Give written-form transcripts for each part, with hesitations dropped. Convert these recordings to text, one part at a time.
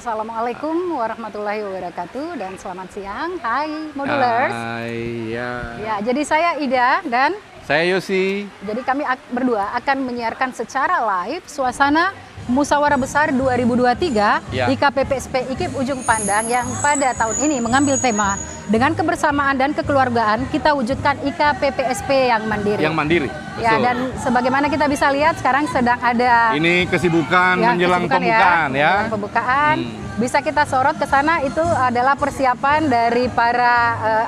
Assalamualaikum warahmatullahi wabarakatuh dan selamat siang. Hai Modulers. Hai, ya. Ya, jadi saya Ida dan Saya Yosi. jadi kami berdua akan menyiarkan secara live suasana Musyawarah Besar 2023 Ya. IKPPSP IKIP Ujung Pandang yang pada tahun ini mengambil tema dengan kebersamaan dan kekeluargaan kita wujudkan IKPPSP yang mandiri. Yang mandiri. Ya, Betul. dan sebagaimana kita bisa lihat sekarang sedang ada Ini kesibukan ya, menjelang kesibukan pembukaan ya. menjelang pembukaan. Bisa kita sorot ke sana, itu adalah persiapan dari para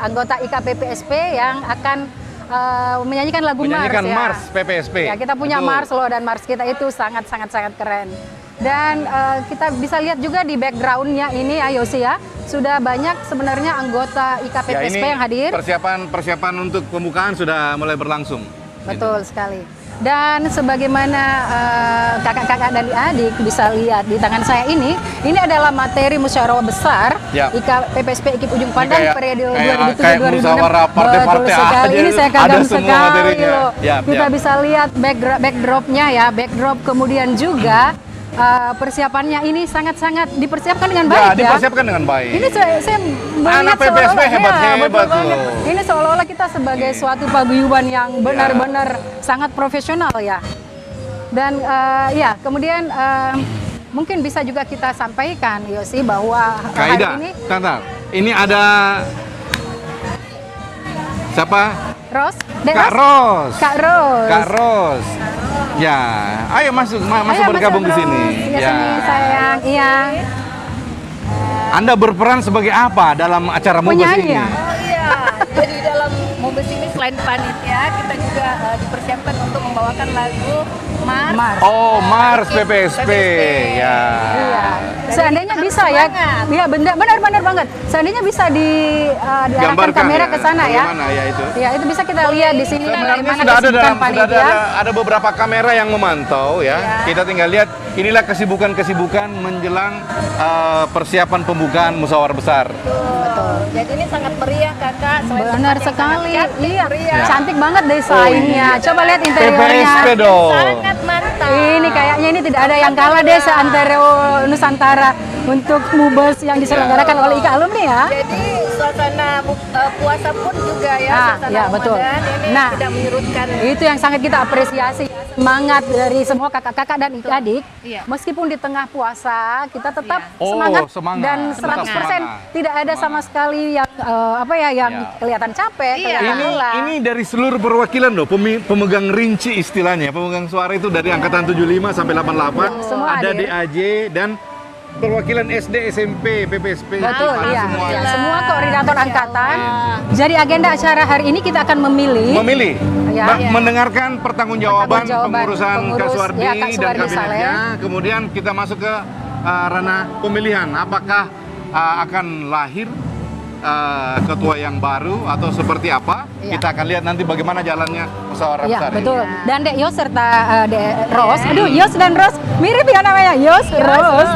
anggota IKPPSP yang akan menyanyikan lagu Menyanyikan Mars ya. Mars PPSP. Ya, kita punya Betul. Mars loh, dan Mars kita itu sangat keren. Dan kita bisa lihat juga di backgroundnya ini Ayosi ya, sudah banyak sebenarnya anggota Ya, IKPPSP ini yang hadir. persiapan untuk pembukaan sudah mulai berlangsung. Betul sekali. Dan sebagaimana kakak-kakak dan adik bisa lihat di tangan saya ini adalah materi musyawarah besar Ya. IKPPSP IKIP Ujung Pandang kayak- periode kayak 2007-2006. musyawarah partai-partai Betul sekali. aja, Ini saya ada kagum semua sekali materinya. loh. Ya, Kita ya. bisa lihat backdropnya ya, backdrop kemudian juga persiapannya ini sangat dipersiapkan dengan baik Ya, ya. dipersiapkan dengan baik. Ini saya melihat Anak PPSP seolah-olah- hebat-hebat betul banget. loh. Ini seolah-olah kita sebagai suatu paguyuban yang benar-benar sangat profesional ya. Dan ya, kemudian mungkin bisa juga kita sampaikan Yosi bahwa Kak Ida, hari ini Tantar, ini ada siapa? Dek Kak Ros. Kak Ros. Kak Ros. Ya, ayo masuk Ayo, bergabung Mas ke sini. Ya, sini sayang. Iya. Anda berperan sebagai apa dalam acara Mobes Penyanyi ini? ya? Oh iya, jadi dalam Mobes ini selain panitia, kita juga dipersiapkan untuk membawakan lagu Mars. Oh, Mars PPSP. Ya. Iya. Jadi Seandainya harus bisa ya. semangat. Iya, benar banget. Seandainya bisa diarahkan Gambarkan kamera ya, ke sana ya. bagaimana ya itu? Ya, itu bisa kita lihat di sini Sebenarnya bagaimana sudah kesibukan panitia. ada beberapa kamera yang memantau ya. Kita tinggal lihat inilah kesibukan menjelang persiapan pembukaan musyawarah besar. Betul. Jadi ini sangat meriah kakak. Selain Benar tempat yang sekali. sangat cantik, Iya. meriah. Cantik banget desainnya. Coba lihat interiornya. PPSP dong. Sangat mantap. Ini kayaknya ini tidak ada yang kalah deh seantero Nusantara untuk Mubes yang diselenggarakan oleh IKA Alumni ya. Jadi suasana puasa pun juga ya, Ah, suasana ya, betul. Ramadan ini Nah, tidak menyurutkan. Itu yang sangat kita apresiasi, semangat dari semua kakak-kakak dan adik. Iya. Meskipun di tengah puasa kita tetap Iya. Oh, semangat, semangat. dan Tetap 100% semangat. tidak ada sama sekali yang yang Iya. kelihatan capek, Iya. kelihatan lelah. Ini dari seluruh perwakilan loh, pemegang rinci istilahnya, pemegang suara itu dari angkatan 75 sampai 88, Semua ada hadir. DAJ dan perwakilan SD, SMP, PPSP. Betul, ada iya. semua. Iya, semua koordinator Masya angkatan. Allah. Jadi agenda acara hari ini kita akan memilih Memilih, Ya. mendengarkan pertanggungjawaban Pertanggungjawaban pengurusan pengurus, Kak Suwardi ya, Kak dan Suwardi kabinetnya. Kemudian kita masuk ke ranah pemilihan. Apakah akan lahir ketua yang baru atau seperti apa? Iya. Kita akan lihat nanti bagaimana jalannya musyawarah Iya, besar betul. ini. Dan Dek Yos serta Dek Ros. Aduh, Yos dan Ros mirip ya namanya. Yos, Ros.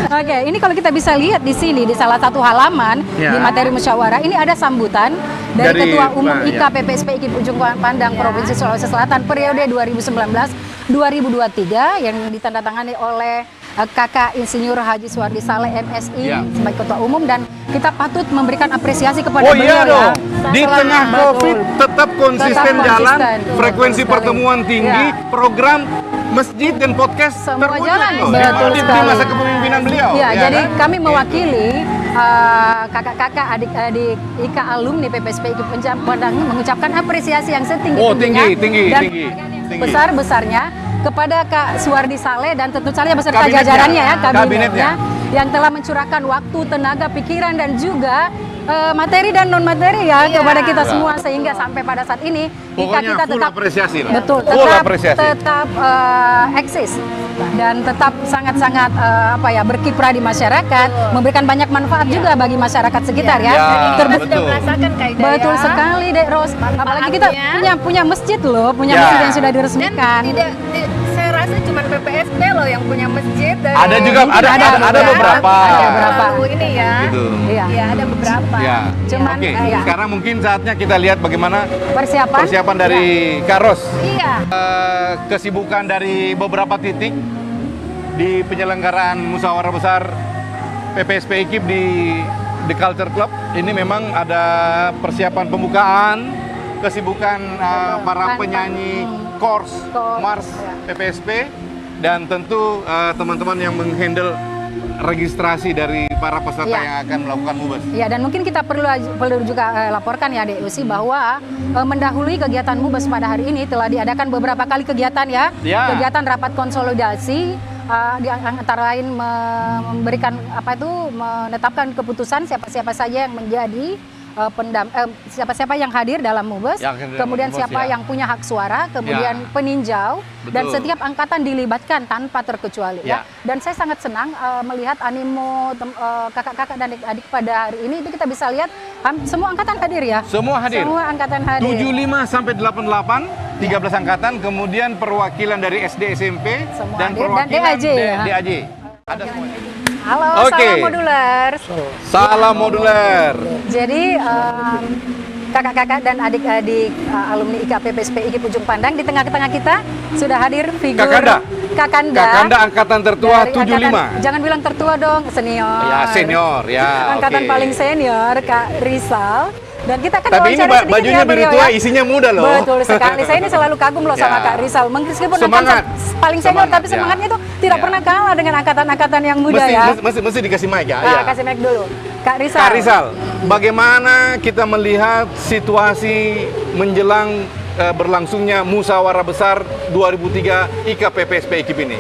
Oke, ini kalau kita bisa lihat di sini di salah satu halaman Ya. di materi musyawarah ini ada sambutan dari Dari, Ketua Umum ya. IKPPSP IKIP Ujung Pandang Provinsi Sulawesi Selatan periode 2019-2023 yang ditandatangani oleh Kakak Insinyur Haji Suwardi Saleh MSI Ya. sebagai Ketua Umum, dan kita patut memberikan apresiasi kepada Oh beliau iya dong, ya. di Selama- tengah Betul. COVID tetap konsisten Tetap jalan, konsisten. frekuensi Betul pertemuan sekali. tinggi, Ya. program masjid dan podcast Semua terwujud jalan. loh. Betul di sekali. masa kepemimpinan beliau. Ya, jadi kan? kami mewakili kakak-kakak, adik-adik IKA Alumni PPSP IKIP Ujung Pandang mengucapkan apresiasi yang Oh, setinggi-tingginya tinggi, dan tinggi. besar-besarnya kepada Kak Suwardi Saleh dan tentu saja beserta Kabinetnya. jajarannya ya, kabinetnya, Kabinetnya. yang telah mencurahkan waktu, tenaga, pikiran dan juga materi dan non materi ya Iya. kepada kita semua, sehingga sampai pada saat ini Pokoknya kita full tetap apresiasi lah. betul Full tetap apresiasi. tetap eksis dan tetap sangat-sangat berkiprah di masyarakat, memberikan banyak manfaat juga bagi masyarakat sekitar ya. Ya, Kita Terbukti- sudah betul. merasakan Kak Ida Betul ya. sekali Dek Ros. Apalagi kita Manfaatnya. punya masjid loh, punya Ya. masjid yang sudah Dan diresmikan. saya rasa cuma PPSP loh yang punya masjid. Dan Ada juga, Mungkin ada beberapa. Ada beberapa. Tahu ini ya. Gitu. Iya. Ya, ada beberapa. Ya. Cuman, Oke, ya. sekarang mungkin saatnya kita lihat bagaimana Persiapan. persiapan dari Kak Ros. Iya. Kesibukan dari beberapa titik di penyelenggaraan musyawarah besar PPSP IKIP di The Culture Club ini memang ada persiapan pembukaan, kesibukan para penyanyi Kors, Mars, PPSP, dan tentu teman-teman yang menghandle registrasi dari para peserta yang akan melakukan MUBES. Ya, dan mungkin kita perlu juga laporkan ya DUC bahwa mendahului kegiatan MUBES pada hari ini telah diadakan beberapa kali kegiatan ya. Kegiatan rapat konsolidasi di antara lain memberikan menetapkan keputusan siapa-siapa saja yang menjadi siapa-siapa yang hadir dalam MUBES, kemudian siapa yang punya hak suara, kemudian peninjau. Betul. Dan setiap angkatan dilibatkan tanpa terkecuali ya. Dan saya sangat senang melihat animo kakak-kakak dan adik-adik pada hari ini. Itu kita bisa lihat semua angkatan hadir ya. Semua hadir. Semua angkatan hadir. 75 sampai 88, 13 angkatan, kemudian perwakilan dari SD, SMP, Semua dan hadir. perwakilan Dan DAJ. DAJ. Ada semuanya. Halo, Oke. salam modular. Salam moduler. Jadi kakak-kakak dan adik-adik alumni IKPPSP IKIP Ujung Pandang, di tengah-tengah kita sudah hadir figur Kakanda angkatan tertua dari 75. Jangan bilang tertua dong, senior. Ya, senior ya. Angkatan oke. paling senior Kak Rizal. Dan kita kan Tapi ini wawancara sedikit bajunya ya, biru beliau tua, ya. isinya muda loh. Betul sekali. Saya ini selalu kagum loh sama Ya. Kak Rizal. Meskipun Semangat. angkatan paling senior, Semangat, tapi ya. semangatnya itu tidak Ya. pernah kalah dengan angkatan-angkatan yang muda ya. Mesti dikasih mic ya. Nah, ya. kasih mic dulu. Kak Rizal. Kak Rizal, bagaimana kita melihat situasi menjelang berlangsungnya Musyawarah Besar 2003 IKPPSP IKIP ini?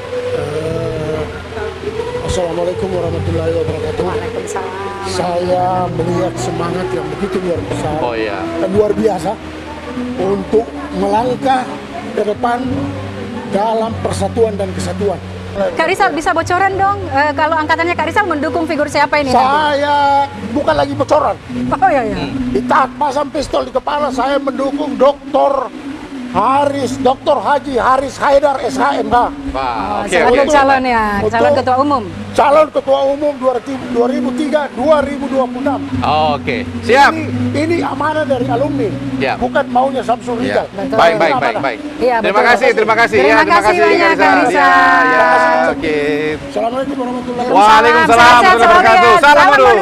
Assalamualaikum warahmatullahi wabarakatuh. Waalaikumsalam. Saya melihat semangat yang begitu luar biasa Oh iya. dan luar biasa untuk melangkah ke depan dalam persatuan dan kesatuan. Kak Rizal bisa bocoran dong kalau angkatannya Kak Rizal mendukung figur siapa ini nanti? Saya bukan lagi bocoran. Oh iya iya. Di taat pasang pistol di kepala, saya mendukung Dr. Haji Haris Haidar SHMH. Wah, oke, Sebagai oke. calonnya, calon Untuk- ketua umum. Calon Ketua Umum 2003-2026. Oke, siap. Ini amanah dari alumni, Ya. bukan maunya Samsul Ya. Rizal. Betul. Baik, Ini baik, amanah. baik, baik. Iya, Terima betul. kasih, terima kasih. Terima Terima kasih kasih, banyak, Kak Rizal. Ya, ya, oke. Assalamualaikum warahmatullahi wabarakatuh. Waalaikumsalam Sehat-sehat warahmatullahi selalu ya. wabarakatuh. Salam modul.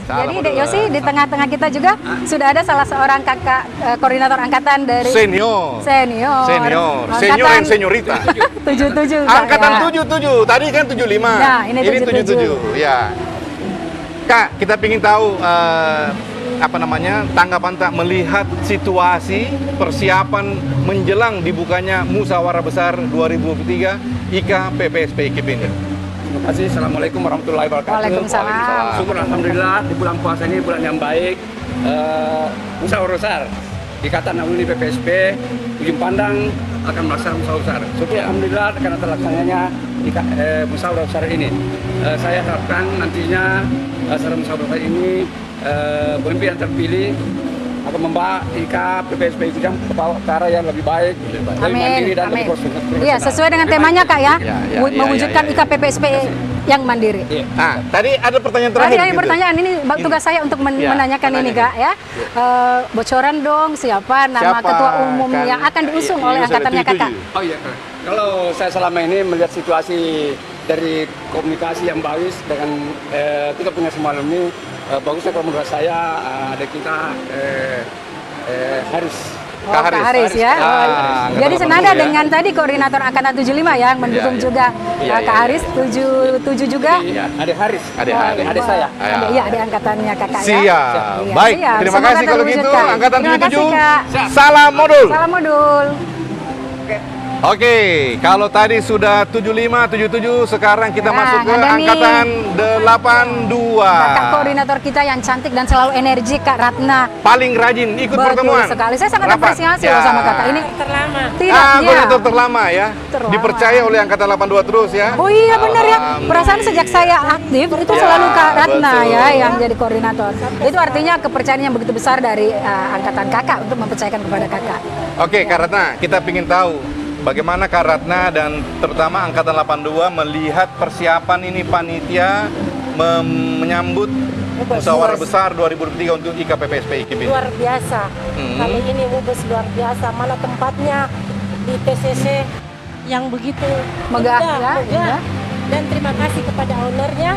Jadi Dek Yosi, di tengah-tengah kita juga sudah ada salah seorang kakak koordinator angkatan dari Senior. Senior. Senior. Angkatan Senior yang seniorita. 77. Kak, Angkatan ya. 77. Tadi kan 75. Nah, ini 77. Ya. Kak, kita ingin tahu tanggapan tak melihat situasi persiapan menjelang dibukanya Musyawarah Besar 2003 IKPPSP IKIP ini. Terima kasih. Assalamualaikum warahmatullahi wabarakatuh. Waalaikumsalam. Syukur alhamdulillah di bulan puasa ini bulan yang baik. Musyawarah Besar Ikatan Alumni PPSP Ujung Pandang akan melaksanakan musyawarah besar. Syukur alhamdulillah karena terlaksananya musyawarah besar ini. Saya harapkan nantinya secara musyawarah besar ini pemimpin yang terpilih akan membawa PPSP Ujung ke arah yang lebih baik, lebih mandiri dan lebih profesional. Iya, sesuai dengan temanya Kak ya. Ya, Mewujudkan ya. IKPPSP yang mandiri. Nah, tadi ada pertanyaan terakhir. Tadi ada gitu. pertanyaan ini tugas saya untuk Ya, menanyakan ini menanya. Kak ya. Bocoran dong siapa nama Siapa ketua umum kan yang akan diusung oleh diusung angkatannya oleh Kakak. 77? Oh iya, kalau saya selama ini melihat situasi dari komunikasi yang bagus dengan kita punya semua alumni, bagusnya kalau menurut saya ada kita Haris. Oh, Kak Haris ya. Ah, Oh, angkatan jadi 80 senada ya. dengan tadi koordinator angkatan 75 ya, yang mendukung Iya, iya. juga Iya, Kak iya, Haris 77 juga. Iya, ada Haris. Ada Haris. Ada saya. Ada, iya, ada angkatannya Kakak ya. Siap. Iya, Baik, siap. terima Semoga kasih kalau gitu. terwujudkan. Angkatan Terima kasih, 77. Kak. Salam modul. Salam modul. Oke, kalau tadi sudah 75, 77, sekarang kita Nah, masuk ke ada nih. angkatan 82. Kakak koordinator kita yang cantik dan selalu energi, Kak Ratna. Paling rajin ikut Betul pertemuan. sekali. Saya sangat Rapat. apresiasi Ya. loh sama Kakak ini. Terlama. Tidak, Koordinator terlama ya. Terlama. Dipercaya oleh angkatan 82 terus ya. Oh iya benar ya. Perasaan sejak saya aktif itu Ya, selalu Kak Ratna betul. ya yang jadi koordinator. Itu artinya kepercayaan yang begitu besar dari angkatan Kakak untuk mempercayakan kepada Kakak. Oke, Kak Ratna, kita ingin tahu bagaimana Kak Ratna dan terutama angkatan 82 melihat persiapan ini panitia menyambut Musyawarah Besar 2003 untuk IKPPSP IKIP ini. Luar biasa. Kali ini MUBES luar biasa. Mana tempatnya di TCC yang begitu Megah, indah, ya, megah. indah. Dan terima kasih kepada ownernya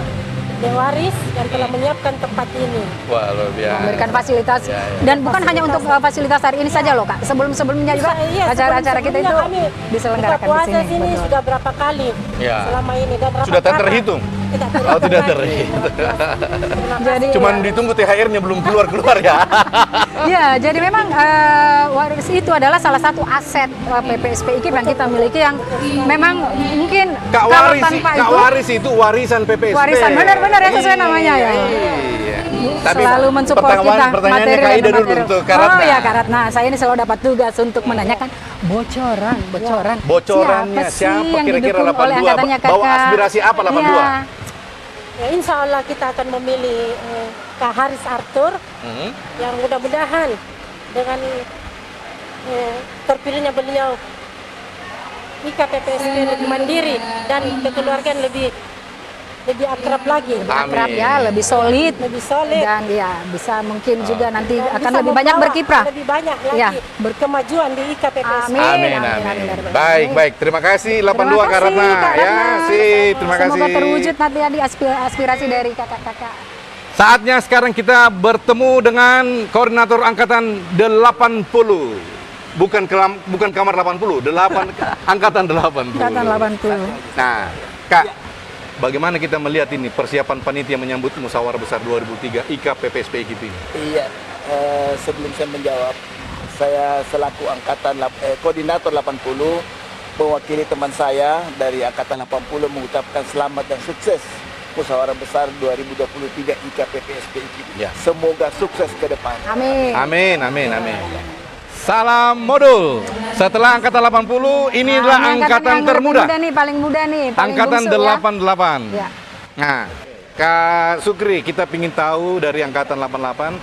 Dewaris yang telah menyiapkan tempat ini. Wah, luar biasa. Memberikan fasilitas Ya, ya. dan bukan hanya untuk fasilitas hari ini saja loh Kak. Sebelum-sebelumnya juga Iya, acara-acara kita itu sebelum-sebelumnya kami diselenggarakan buka di puasa sini. sini Betul. sudah berapa kali Ya. selama ini dan berapa Sudah tak kakak. terhitung? Tidak Oh, tidak lagi. terhitung. Terima Jadi kasih. Cuman ditunggu THR-nya belum keluar-keluar ya. ya, jadi memang waris itu adalah salah satu aset PPSP IKIP yang kita miliki yang memang mungkin Kak kalau Waris, tanpa Kak itu Waris itu warisan PPSP. Warisan, benar-benar ya, sesuai namanya ya. Iya. Tapi selalu mensupport kita pertanyaannya materi Kak Ida dan dulu materi. untuk Kak Ratna. Oh ya Kak Ratna, saya ini selalu dapat tugas untuk menanyakan bocoran. Bocorannya sih siapa yang kira-kira didukung oleh 82? angkatannya Bawa Kakak? aspirasi apa 82? Iya. Ya, insya Allah kita akan memilih Kak Haris Arthur yang mudah-mudahan dengan terpilihnya beliau IKPPSP lebih mandiri dan kekeluargaan lebih akrab lagi. Akrab Amin. ya, lebih solid solid dan ya bisa mungkin juga nanti bisa akan lebih banyak membawa berkiprah. lebih banyak lagi Ya, kemajuan di IKPPSP. Amin. Baik. Terima kasih 82 Kak Ratna. Ya, sip. Terima kasih. Semoga terwujud nanti ya di aspirasi dari kakak-kakak. Saatnya sekarang kita bertemu dengan koordinator angkatan 80. Bukan kamar 80, angkatan 80. Angkatan 80. Nah, Kak, bagaimana kita melihat ini persiapan panitia menyambut Musyawarah Besar 2003 IKPPSP IKIP ini? Iya, sebelum saya menjawab, saya selaku koordinator 80 mewakili teman saya dari angkatan 80 mengucapkan selamat dan sukses Musyawarah Besar 2023 IKPPSP IKIP. Ya. Semoga sukses ke depan. Amin. Amin. Salam modul. Setelah angkatan 80, ini adalah angkatan yang termuda. paling muda nih, paling Angkatan bungsu ya. 88. Ya. Nah, Kak Sukri, kita ingin tahu dari angkatan 88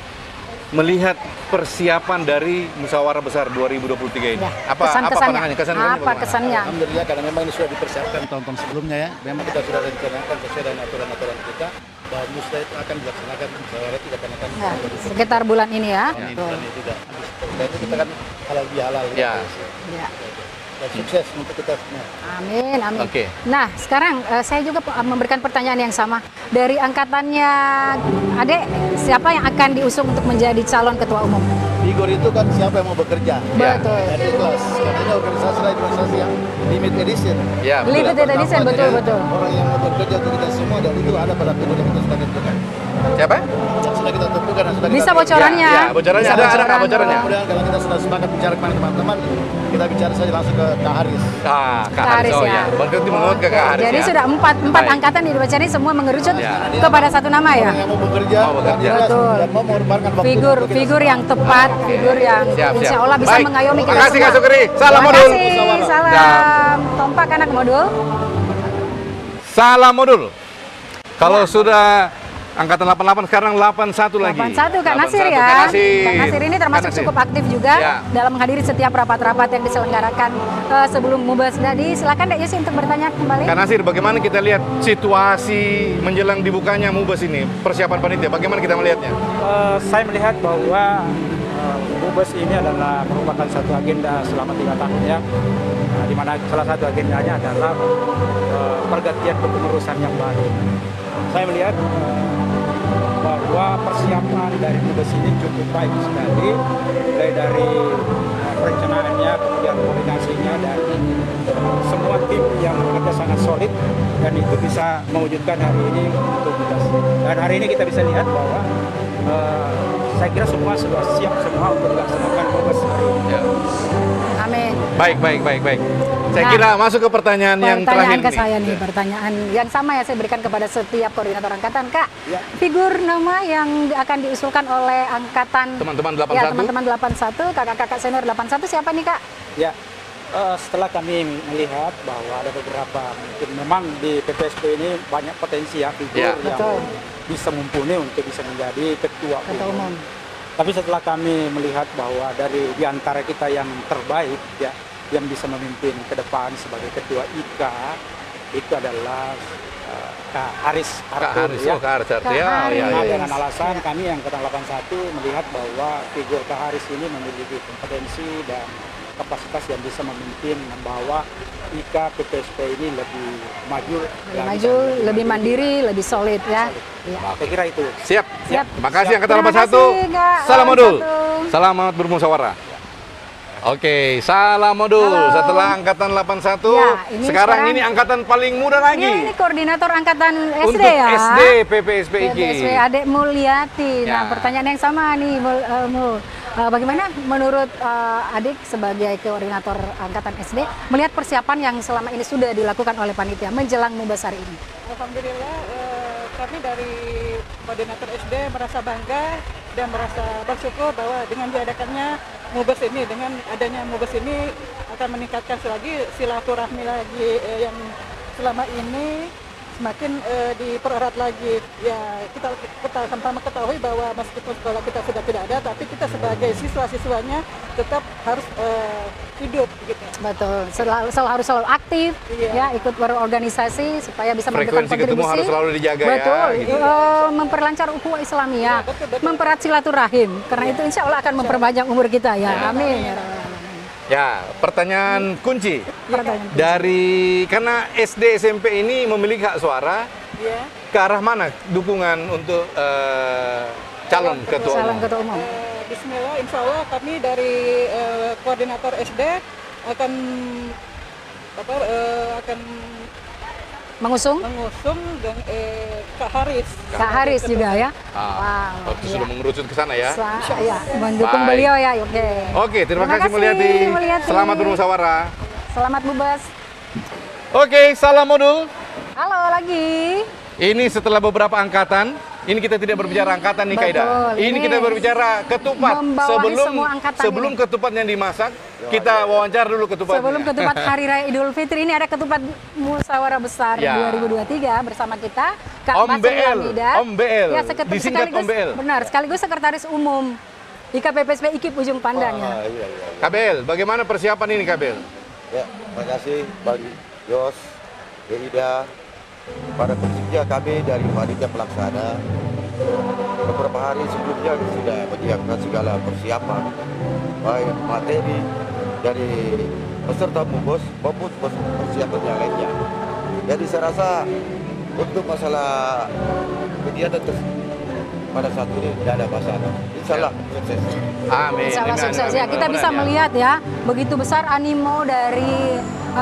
melihat persiapan dari Musyawarah Besar 2023 ini. Ya, Apa pandangannya? Kesan-kesannya Apa bagaimana? kesannya? Alhamdulillah karena memang ini sudah dipersiapkan tahun-tahun sebelumnya ya. Memang kita sudah rencanakan sesuai dengan aturan-aturan kita bahwa musyawarah itu akan dilaksanakan musyawarah itu akan Ya, sekitar bulan ini ya. bulan ini juga. Dan itu kita kan halal bihalal. Ya. Ya. Dan sukses untuk kita semua. Amin. Oke. Nah, sekarang saya juga memberikan pertanyaan yang sama. Dari angkatannya Adek, siapa yang akan diusung untuk menjadi calon ketua umum? Figur itu kan siapa yang mau bekerja. Ya. Betul. Dan ikhlas. Karena ini organisasi yang limited edition. Ya, betul. Limited edition, Tampaknya betul. Orang yang mau bekerja untuk kita semua dan itu ada pada figur yang kita sudah tentukan. Siapa? Yang sudah kita tentukan dan sudah Bisa kita bocorannya. Ya, bocorannya Bisa ada Kak bocoran. bocorannya? Kemudian kalau kita sudah sepakat bicara kepada teman-teman, kita bicara saja langsung ke Kak Haris. Kak Haris. Oh ya. Berarti menurut ke Kak Haris. Jadi ya? sudah empat Baik. angkatan di Dua ini semua mengerucut Ya. kepada satu nama ya. Orang yang mau bekerja, Mau bekerja. dan Betul. dan mau mengorbankan waktu untuk kita Figur yang tepat, figur yang Siap. insya Allah bisa Baik. mengayomi kita Makasih semua. Kak Sukri. Salam Terima modul. kasih. Salam kompak anak modul. Salam modul. Kalau sudah angkatan 88 sekarang 81 lagi. 81 Kak Nasir 81. ya. Kak Nasir. Kak Nasir ini termasuk Kak Nasir. cukup aktif juga Ya. dalam menghadiri setiap rapat-rapat yang diselenggarakan sebelum Mubas. Jadi silakan Dek Yusi untuk bertanya kembali. Kak Nasir, bagaimana kita lihat situasi menjelang dibukanya Mubas ini, persiapan panitia, bagaimana kita melihatnya? Saya melihat bahwa Mubes ini adalah merupakan satu agenda selama 3 tahun ya, di mana salah satu agendanya adalah pergantian kepengurusan yang baru. Saya melihat bahwa persiapan dari Mubes ini cukup baik sekali, mulai dari perencanaannya, kemudian koordinasinya, dan semua tim yang bekerja sangat solid, dan itu bisa mewujudkan hari ini untuk Mubes. Dan hari ini kita bisa lihat bahwa saya kira semua sudah siap semua untuk melaksanakan Mubes hari ini. Ya. Amin. Baik. Saya Nah, kira masuk ke pertanyaan yang terakhir Pertanyaan ke nih. saya nih, pertanyaan yang sama ya saya berikan kepada setiap koordinator angkatan. Kak, Ya. figur nama yang akan diusulkan oleh angkatan Teman-teman ya, 81. teman-teman 81, kakak-kakak senior 81 siapa nih Kak? Ya, setelah kami melihat bahwa ada beberapa mungkin memang di PPSP ini banyak potensi ya figur Ya. yang Betul. bisa mumpuni untuk bisa menjadi ketua Ketua umum. Tapi setelah kami melihat bahwa dari di antara kita yang terbaik ya, yang bisa memimpin ke depan sebagai ketua IKA itu adalah Kak Haris Kak Arthur Haris, ya. Kak Haris. Kak Ya, Haris. ya, Nah, ya. dengan alasan kami yang angkatan 81 melihat bahwa figur Kak Haris ini memiliki kompetensi dan kapasitas yang bisa memimpin membawa IKA PPSP ini lebih maju, lebih mandiri, lebih solid ya. Iya. Saya kira itu. Siap. Siap. Makasih Angkatan Terima 81. kasih, Kak. Salam modul. 81. Selamat bermusyawarah. Oke, salam modul. Halo. Setelah Angkatan 81, Ya, ini sekarang sekarang- ini angkatan paling muda lagi. Ya, ini koordinator angkatan SD Untuk ya. SD PPSP IKI. PPSP Adek Mulyati. Nah, Ya. pertanyaan yang sama nih, Mul. Bagaimana menurut adik sebagai koordinator angkatan SD melihat persiapan yang selama ini sudah dilakukan oleh panitia menjelang Mubasar ini? Alhamdulillah kami dari koordinator SD merasa bangga dan merasa bersyukur bahwa dengan diadakannya Mubas ini, dengan adanya Mubas ini akan meningkatkan lagi silaturahmi lagi yang selama ini semakin dipererat lagi. Ya, kita sama-sama ketahui bahwa meskipun sekolah kita sudah tidak ada, tapi kita sebagai siswa-siswanya tetap harus hidup gitu. Betul, harus selalu aktif, Iya. ya, ikut berorganisasi supaya bisa memberikan Frekuensi ketemu kontribusi. harus selalu dijaga Betul, ya. Gitu. memperlancar ukhuwah Islamiyah, mempererat silaturahim, karena itu insya Allah akan memperpanjang umur kita ya. Amin. Ya Rabbal Alamin. Ya, pertanyaan kunci. Pertanyaan kunci. Dari karena SD SMP ini memiliki hak suara, Ya. ke arah mana dukungan untuk calon ketua Calon umum? ketua umum. Bismillah, insya Allah kami dari koordinator SD akan akan Mengusung mengusung dan Kak Haris. Kak Haris juga ya. Oh, itu sudah ya. mengerucut ke sana ya. Ya, mendukung Baik. beliau ya. Oke. Oke, terima kasih Mulyati. Selamat bermusyawarah. Selamat Mubas. Oke, salam modul. Halo lagi. Ini setelah beberapa angkatan, ini kita tidak berbicara angkatan nih Kaida. Betul, Ini ini kita berbicara ketupat. membawahi semua angkatan sebelum ini. ketupatnya dimasak, kita wawancara dulu ketupatnya. Sebelum ketupat Hari Raya Idul Fitri ini ada ketupat musyawarah besar Ya. 2023 bersama kita Kak Om Basri BL, Hamida. Om BL. Ya, Disingkat sekaligus, Om BL. Benar, sekaligus sekretaris umum IKPPSP IKIP Ujung Pandang ya. Kabel, bagaimana persiapan ini Kabel? Ya, terima kasih Bang Yos, Ida, para pekerja kami dari panitia pelaksana. Beberapa hari sebelumnya sudah menyiapkan segala persiapan, baik materi dari peserta Mubas maupun persiapan yang lainnya. Jadi saya rasa untuk masalah kegiatan pada saat ini tidak ada masalah. Insya Allah sukses. Amin. Insya Allah Amin, sukses amin, ya. Kita bisa mudah-mudahan ya. melihat ya begitu besar animo dari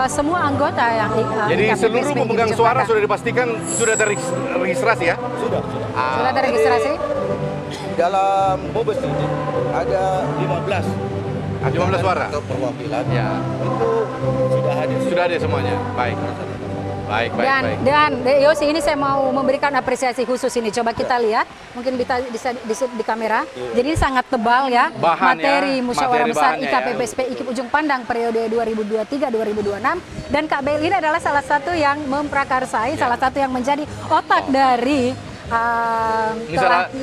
semua anggota yang Jadi IKPPSP seluruh IKIP pemegang Ujung suara Pandang. sudah dipastikan sudah terregistrasi ya? Sudah. Sudah terregistrasi? Dalam Mubas ini ada 15 15 suara. atau perwakilan Ya. itu sudah hadir. Sudah ada semuanya. Baik. Baik, baik, baik. Dan Yosi ini saya mau memberikan apresiasi khusus ini. Coba kita lihat, mungkin bisa di kamera. Jadi ini sangat tebal ya. Bahan ya, materi musyawarah materi besar bahannya IKPPSP IKIP Ujung Pandang periode 2023-2026. Dan Kak Bel ini adalah salah satu yang memprakarsai, salah satu yang menjadi otak dari Ini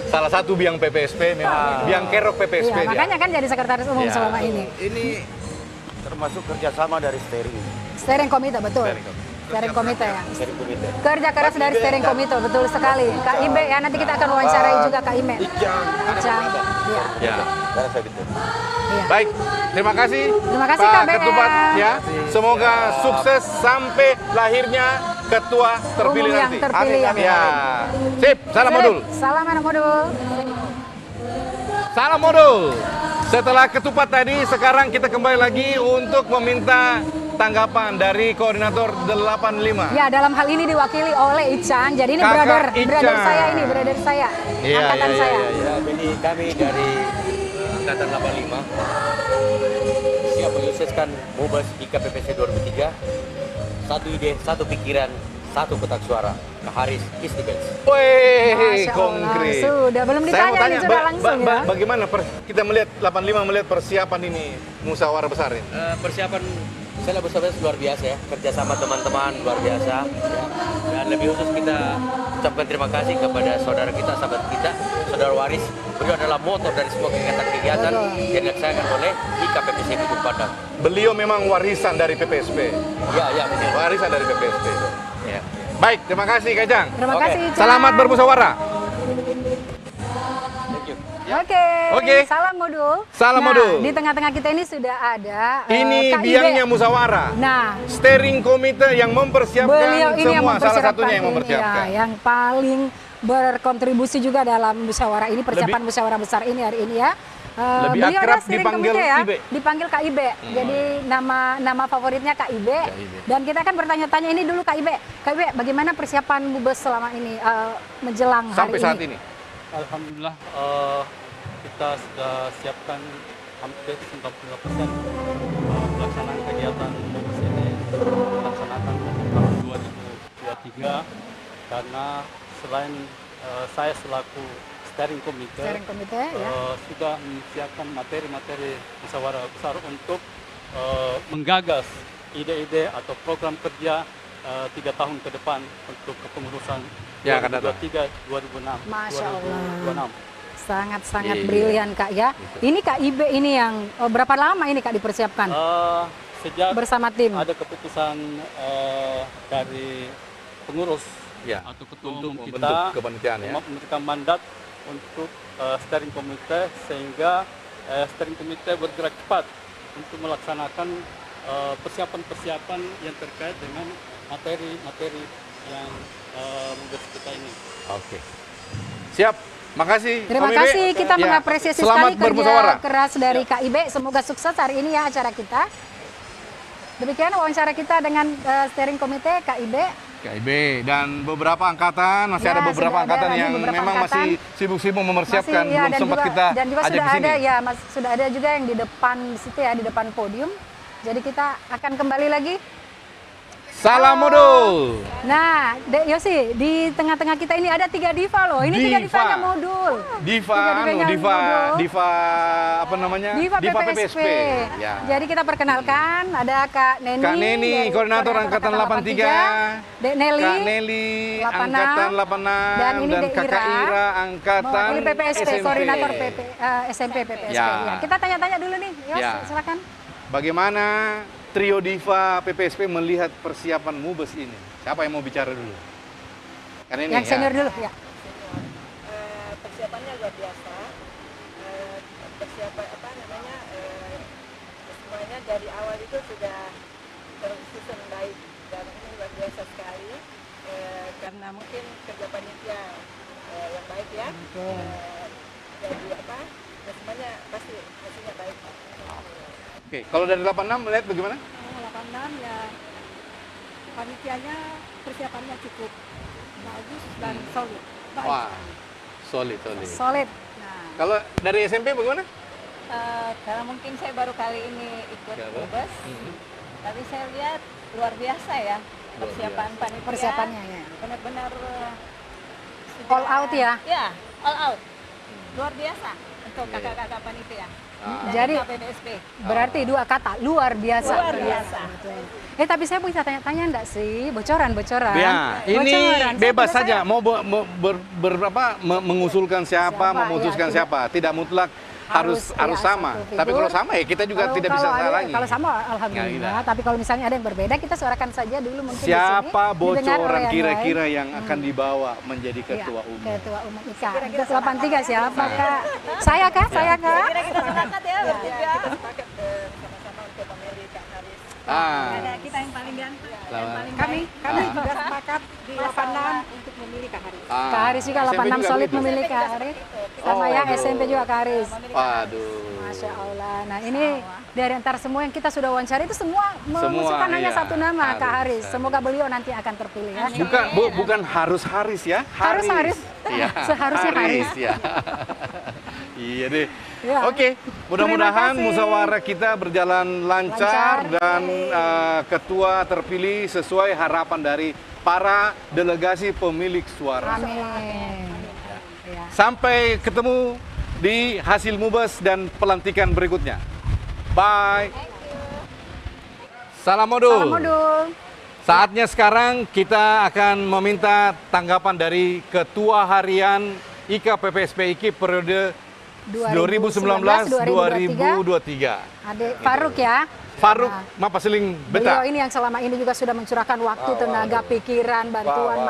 salah satu biang PPSP memang, biang kerok PPSP Iya, dia. makanya kan jadi sekretaris umum Ya. selama ini. Ini termasuk kerjasama dari steering. Steering komite betul. Steering komite ya. Kerja keras dari steering komite betul sekali. Kak Ibe ya, nanti kita akan wawancarai juga Kak Ime. Icang. Iya. Ya. Karena saya gitu. Iya. Baik, terima kasih. Terima kasih, Pak Kak BL. Ketupat ya. Semoga sukses sampai lahirnya ketua terpilih Umum yang nanti. terpilih, amin. Ya. Sip, salam modul. Salam anak modul. Salam modul. Setelah ketupat tadi, sekarang kita kembali lagi untuk meminta tanggapan dari koordinator 85. Ya, dalam hal ini diwakili oleh Ichan. Jadi ini Kakak brother Ichan. saya ini, brother saya. Iya, angkatan iya, saya. iya, iya. Ini kami dari Angkatan 85 siap menyukseskan Mubas IKPPSP 2003. Satu ide, satu pikiran, satu kotak suara. Kak Haris is the best. Wih, Masya Allah, konkret. sudah. Belum Saya ditanya mau tanya, ini sudah langsung ya. bagaimana kita melihat 85 melihat persiapan ini musyawarah besar ini? Persiapan saya bersama luar biasa ya, kerjasama teman-teman luar biasa ya. Dan lebih khusus kita ucapkan terima kasih kepada saudara kita, sahabat kita, saudara Waris. Beliau adalah motor dari semua kegiatan-kegiatan yang dilaksanakan oleh IKPPSP Ujung Pandang. Beliau memang warisan dari PPSP. Ya, betul. Warisan dari PPSP. Ya. Baik, terima kasih Kajang. Terima kasih, Ichan. Selamat bermusyawarah. Thank you. Oke. Salam modul. Salam Nah, modul. di tengah-tengah kita ini sudah ada Ini KIB. biangnya musyawarah. Nah, Steering Komite yang mempersiapkan beliau ini yang semua, salah satunya yang ini mempersiapkan. ya, yang paling berkontribusi juga dalam musyawarah ini, persiapan musyawarah besar ini hari ini ya. Lebih Beliau akrab ada steering dipanggil committee ya, IB. dipanggil KIB. Jadi nama favoritnya KIB. Dan kita kan bertanya-tanya ini dulu KIB. KIB, bagaimana persiapan Mubes selama ini menjelang Sampai hari saat ini? ini. Alhamdulillah kita sudah siapkan hampir 90% pelaksanaan kegiatan Mubes ini dilaksanakan tahun 2023 karena selain saya selaku steering committee ya. sudah menyiapkan materi-materi musyawarah besar untuk menggagas ide-ide atau program kerja 3 tahun ke depan untuk kepengurusan Ya, akan datang. 2023-2026. Masya Allah. 2026. Sangat brilian Kak ya. Ini KIB ini yang berapa lama ini Kak dipersiapkan? Sejak bersama tim. Ada keputusan dari pengurus atau ketua umum membentuk kita kepanitiaan ya. memberikan mandat untuk steering committee sehingga steering committee bergerak cepat untuk melaksanakan persiapan-persiapan yang terkait dengan materi-materi yang Mubes kita ini. Oke. Siap. Makasih. Terima Om Ibe. kasih, kita Ya. mengapresiasi Selamat sekali kerja bermusyawarah. keras dari KIB. Semoga sukses hari ini ya acara kita. Demikian wawancara kita dengan steering komite KIB. KIB dan beberapa angkatan, masih Ya, ada beberapa sudah ada angkatan lagi yang beberapa memang angkatan. masih sibuk-sibuk mempersiapkan, Masih, ya, belum dan sempat juga, kita dan juga ajak sudah di sini. ada ya, sudah ada juga yang di depan situ ya, di depan podium. Jadi kita akan kembali lagi. Salam modul. Nah, Dek Yosi, di tengah-tengah kita ini ada 3 diva loh. Ini 3 divanya modul. Diva, diva apa namanya? Diva PPSP. Ya. Jadi kita perkenalkan, ada Kak Neni. Kak Neni, dari koordinator angkatan 83. Dek Nelly, Kak Nelly, 86. angkatan 86. Dan ini Dek Kakak Ira, Ira, angkatan mewakili PPSP, SMP. koordinator SMP PPSP. Ya. Ya. Kita tanya-tanya dulu nih, Yos, Ya. silakan. Bagaimana trio diva PPSP melihat persiapan Mubes ini? Siapa yang mau bicara dulu? Karena ini Yang senior dulu ya. Persiapannya luar biasa. Persiapan semuanya dari awal itu sudah tersusun baik dan ini luar biasa sekali karena mungkin kerja panitia yang baik ya. Jadi semuanya pasti hasilnya baik. Oke, kalau dari 86 melihat bagaimana? 86 ya panitianya persiapannya cukup bagus dan solid. Baik. Wah, solid. Solid. Kalau dari SMP bagaimana? Karena mungkin saya baru kali ini ikut Mubes, tapi saya lihat luar biasa ya persiapan panitia. Persiapannya ya. Benar-benar All out ya. Ya, all out. Luar biasa untuk kakak-kakak panitia. Jadi PPSP. berarti 2 kata, luar biasa. Luar biasa. Tapi saya bisa tanya-tanya enggak sih, bocoran? Ya, ini Bocoran. bebas Saya- saja mau mengusulkan siapa, memutuskan ya, siapa, tidak mutlak harus sama. satu Tapi figur. kalau sama ya kita juga tidak bisa salangi. Kalau sama alhamdulillah, tapi kalau misalnya ada yang berbeda kita suarakan saja dulu mungkin Siapa di sini. Didengar oleh bocoran yang kira-kira lain. yang akan dibawa menjadi ketua Ya, umum? Ketua umum IKA. 83 siapa Kak? Saya Kak? Saya Kak? Kira kita sepakat ya bertiga. Kita sepakat sama-sama untuk memilih Kak Haris. Ada kita yang paling ganteng, yang paling Kami baik. juga sepakat di 86 untuk memilih Kak Haris. Kak Haris juga SMP 86 juga solid begitu? memilih Kak Haris. Sama yang aduh. SMP juga Kak Haris. Waduh. Masya Allah. Nah ini dari antara semua yang kita sudah wawancara itu semua mengusulkan hanya iya. satu nama, Kak Haris. Haris. Semoga beliau nanti akan terpilih ya. Bukan harus Haris ya. Haris. Iya. Seharusnya Haris. Ya. Iya deh. Ya. Oke, mudah-mudahan Terima kasih. musyawarah kita berjalan lancar dan ketua terpilih sesuai harapan dari para delegasi pemilik suara. Amin. Ya. Sampai ketemu di hasil Mubes dan pelantikan berikutnya. Bye. Salam modul. Salam modul. Saatnya sekarang kita akan meminta tanggapan dari Ketua Harian IKA PPSP IKI periode 2019-2023. Adik Faruk ya. Faruk Mapasiling Beliau Beta. ini yang selama ini juga sudah mencurahkan waktu, tenaga, pikiran, bantuan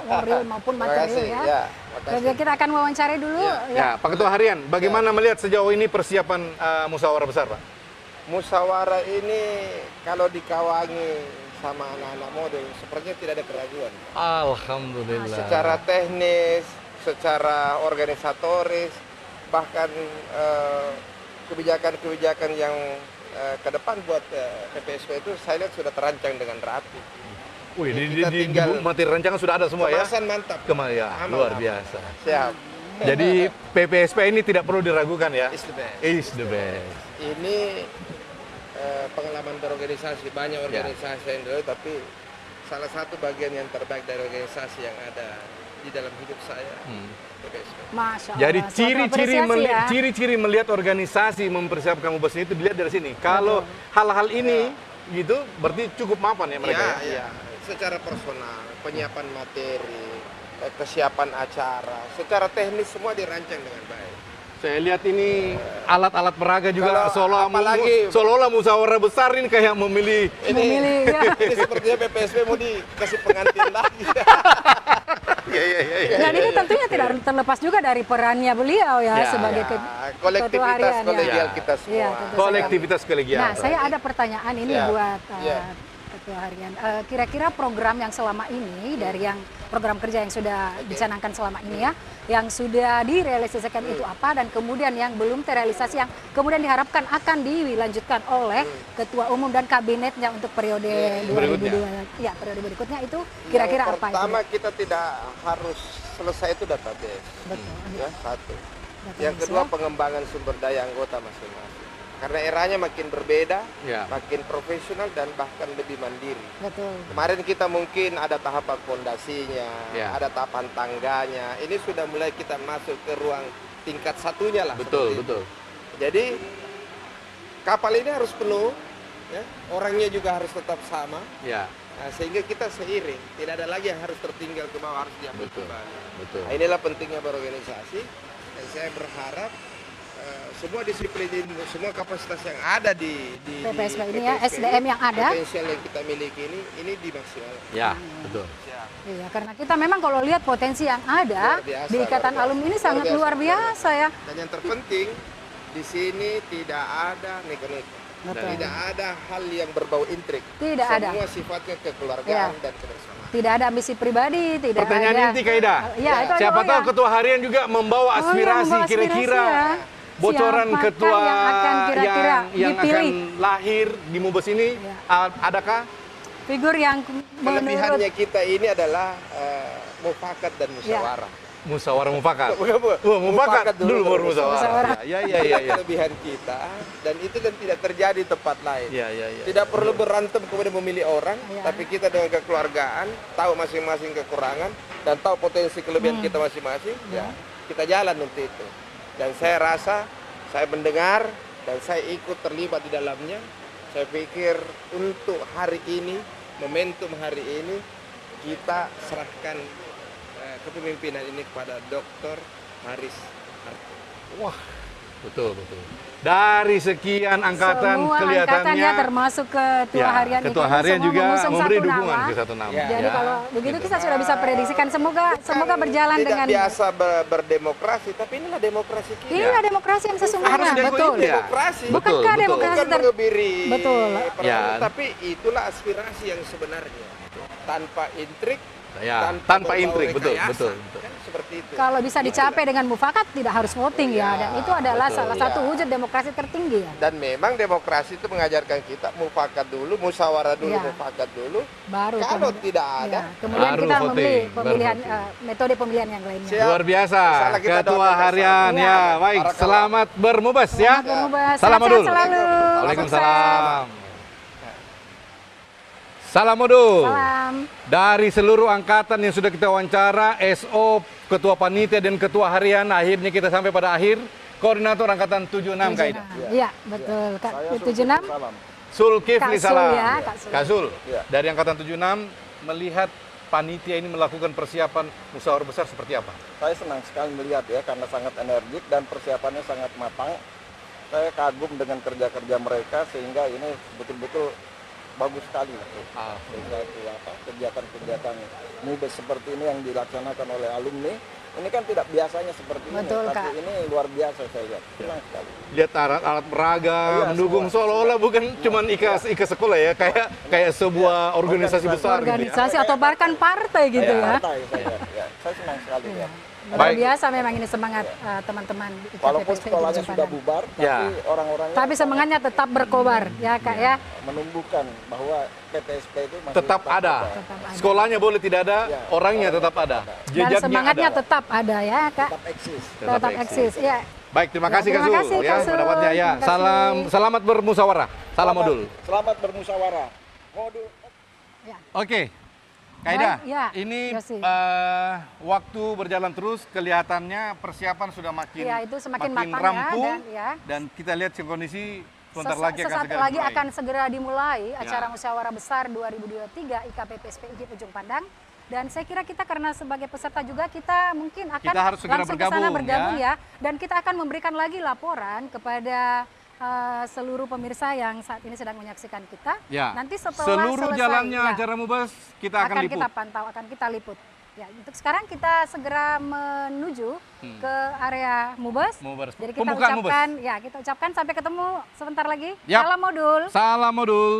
moral maupun material ya. Kita akan wawancara dulu. Ya, Pak Ketua Harian, bagaimana melihat sejauh ini persiapan musyawarah besar, Pak? Musyawarah ini kalau dikawangi sama anak-anak model, sepertinya tidak ada keraguan. Alhamdulillah. Secara teknis, secara organisatoris, bahkan kebijakan-kebijakan yang ke depan buat PPSP itu saya lihat sudah terancang dengan rapi. Wih, di materi rancangan sudah ada semua ya? Kemasan mantap. Ya, luar biasa. Siap. Jadi PPSP ini tidak perlu diragukan ya? Is the best. Is the best. Ini pengalaman berorganisasi, banyak organisasi yang dulu, tapi salah satu bagian yang terbaik dari organisasi yang ada di dalam hidup saya. PPSP. Masya Allah. Jadi ciri-ciri melihat organisasi mempersiapkan Mubas itu dilihat dari sini. Kalau hal-hal ini gitu, berarti cukup mapan ya mereka. Iya. Secara personal, penyiapan materi, kesiapan acara, secara teknis semua dirancang dengan baik. Saya lihat ini alat-alat peraga juga seolah-olah musyawarah besar ini kayak memilih. Ini sepertinya PPSP mau dikasih pengantin lagi. Dan ini tentunya tidak terlepas juga dari perannya beliau ya sebagai kolektivitas kolegial kita semua. Kolektivitas kolegial. Nah, saya ada pertanyaan ini buat Ketua Harian. Kira-kira program yang selama ini dari yang program kerja yang sudah dicanangkan selama ini ya, yang sudah direalisasikan itu apa, dan kemudian yang belum terrealisasi yang kemudian diharapkan akan dilanjutkan oleh Ketua Umum dan kabinetnya untuk periode 2022 periode berikutnya itu kira-kira apa? Pertama kita tidak harus selesai itu database. Betul. Ya, satu. Yang kedua pengembangan sumber daya anggota masing-masing. Karena eranya makin berbeda, makin profesional dan bahkan lebih mandiri. Betul. Kemarin kita mungkin ada tahapan fondasinya, ada tahapan tangganya. Ini sudah mulai kita masuk ke ruang tingkat satunya lah. Betul. Jadi kapal ini harus penuh, ya. Orangnya juga harus tetap sama. Nah, sehingga kita seiring, tidak ada lagi yang harus tertinggal ke bawah, harus diambil kembali. Nah, inilah pentingnya berorganisasi, dan saya berharap semua disiplin ini, semua kapasitas yang ada di PPSP ini ya, SDM yang ada, potensial yang kita miliki ini dimaksimalkan. Ya, betul. Iya, karena kita memang kalau lihat potensi yang ada di Ikatan Alumni ini sangat luar biasa ya. Dan yang terpenting di sini tidak ada nego-nego. Tidak ada hal yang berbau intrik. Tidak ada. Semua sifatnya kekeluargaan dan kebersamaan. Tidak ada ambisi pribadi, tidak Pertanyaan ada. inti Kaida. Siapa tahu Ketua Harian juga membawa aspirasi kira-kira bocoran ketua yang akan lahir di Mubas ini, adakah figur yang kelebihannya kita ini adalah mufakat dan musyawarah. Musyawarah mufakat. Mufakat dulu baru musyawarah. Ya. Kelebihan kita, dan itu kan tidak terjadi di tempat lain. Tidak perlu berantem kemudian memilih orang, tapi kita dengan kekeluargaan tahu masing-masing kekurangan dan tahu potensi kelebihan kita masing-masing. Kita jalan untuk itu. Dan saya rasa, saya mendengar, dan saya ikut terlibat di dalamnya. Saya pikir untuk hari ini, momentum hari ini, kita serahkan kepemimpinan ini kepada Dr. Haris Harto. Wah, betul. Dari sekian angkatan semua kelihatannya angkatannya termasuk Ketua Harian itu Ketua Harian juga memberi dukungan ke satu nama. Jadi kalau begitu kita sudah bisa prediksikan, semoga berjalan tidak dengan biasa berdemokrasi, tapi inilah demokrasi kita. Inilah demokrasi yang sesungguhnya. Harus betul. Demokrasi. Bukankah demokrasi mengebiri betul. Tapi itulah aspirasi yang sebenarnya. Tanpa intrik, tanpa intrik, betul. Kan seperti itu. Kalau bisa dicapai dengan mufakat, tidak harus voting dan itu adalah salah satu wujud demokrasi tertinggi ya. Dan memang demokrasi itu mengajarkan kita mufakat dulu, musyawarah dulu, mufakat dulu. Baru kalau tidak ada, kemudian kita memilih pemilihan metode pemilihan yang lainnya. Luar biasa, Ketua Harian baik. Selamat bermubas ya. Salam Modul. Waalaikumsalam. Salam Modul. Salam. Dari seluruh angkatan yang sudah kita wawancara, SO, Ketua Panitia dan Ketua Harian, akhirnya kita sampai pada akhir. Koordinator Angkatan 76 Kaida. Iya, betul. 76. Zulkifli Salam. Kak Sul. Dari Angkatan 76 melihat panitia ini melakukan persiapan musyawarah besar seperti apa? Saya senang sekali melihat ya, karena sangat energik dan persiapannya sangat matang. Saya kagum dengan kerja-kerja mereka, sehingga ini betul-betul bagus sekali kegiatan-kegiatan Mubes seperti ini yang dilaksanakan oleh alumni, Ini kan tidak biasanya seperti Betul, ini, tapi Kak. ini luar biasa saya lihat. Senang sekali. Lihat alat peraga, Iya, mendukung semua. seolah-olah bukan cuma IKA sekolah ya, kayak sebuah organisasi besar gitu ya. Organisasi atau bahkan partai gitu ya. Partai, saya senang sekali ya. Luar biasa memang ini semangat teman-teman di IKPPSP Walaupun Ujung sekolahnya Padang. sudah bubar, Ya. tapi orang-orangnya Tapi semangatnya tetap berkobar ya Kak ya. menumbuhkan bahwa PPSP itu masih Tetap ada. Sekolahnya boleh tidak ada, orangnya tetap ada. Dan Jejaknya semangatnya ada. tetap ada ya Kak. tetap eksis. Tetap eksis ya. Baik, terima kasih terima Kak Zul kasih, ya Kak Zul. pendapatnya ya. Terima kasih. Selamat bermusyawarah. Salam modul. Selamat bermusyawarah. Modul. Oke. Kaida, Baik, ya, ini Yosi. waktu berjalan terus, kelihatannya persiapan sudah makin Iya, itu semakin matang ya, rampung dan- dan kita lihat kondisi sebentar lagi akan Sesaat segera lagi dimulai. akan segera dimulai Ya. acara musyawarah besar 2023 IKPPSP Ujung Pandang. Dan saya kira kita karena sebagai peserta juga kita mungkin akan Kita harus segera langsung ke sana bergabung, bergabung ya. Dan kita akan memberikan lagi laporan kepada seluruh pemirsa yang saat ini sedang menyaksikan kita. Ya. Nanti setelah Seluruh selesai, jalannya ya, acara Mubas kita akan liput. kita pantau, akan kita liput. Ya, untuk sekarang kita segera menuju ke area Mubas. Mubas. Jadi kita Pembukaan ucapkan, ya kita ucapkan sampai ketemu sebentar lagi. Yap. Salam modul. Salam modul.